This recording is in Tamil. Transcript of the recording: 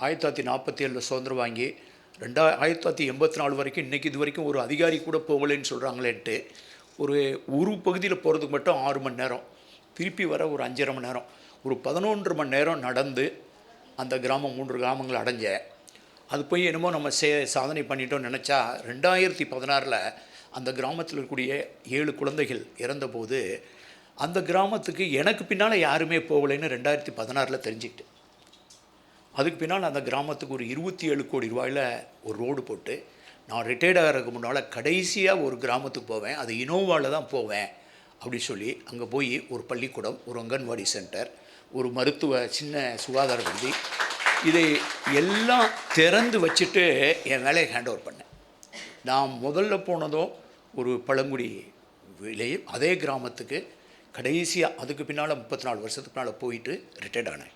1947 சுதந்திரம் வாங்கி 1984 வரைக்கும் இன்றைக்கி இது வரைக்கும் ஒரு அதிகாரி கூட போகலைன்னு சொல்கிறாங்களேன்ட்டு ஒரு பகுதியில் போகிறதுக்கு மட்டும் 6 மணி நேரம், திருப்பி வர ஒரு 5.5 மணி நேரம், ஒரு 11 மணி நேரம் நடந்து அந்த கிராமம் 3 கிராமங்கள் அடைஞ்சேன். அது போய் என்னமோ நம்ம சாதனை பண்ணிட்டோம்னு நினச்சா 2016 அந்த கிராமத்தில் இருக்கக்கூடிய 7 குழந்தைகள் இறந்தபோது அந்த கிராமத்துக்கு எனக்கு பின்னால் யாருமே போகலைன்னு 2016 தெரிஞ்சுக்கிட்டு, அதுக்கு பின்னால் அந்த கிராமத்துக்கு ஒரு 27 கோடி ரூபாயில் ஒரு ரோடு போட்டு நான் ரிட்டையர்ட் ஆகிறதுக்கு முன்னால் கடைசியாக ஒரு கிராமத்துக்கு போவேன், அது இனோவாவில் தான் போவேன் அப்படி சொல்லி அங்கே போய் ஒரு பள்ளிக்கூடம், ஒரு அங்கன்வாடி சென்டர், ஒரு மருத்துவ சின்ன சுகாதார விடுதி, இதை எல்லாம் திறந்து வச்சுட்டு என் வேலையை ஹேண்ட் ஓவர் பண்ணேன். நான் முதல்ல போனதும் ஒரு பழங்குடி விலையும் அதே கிராமத்துக்கு கடைசியாக அதுக்கு பின்னால் 34 வருஷத்துக்கு பின்னால் போயிட்டு ரிட்டையர்ட் ஆனேன்.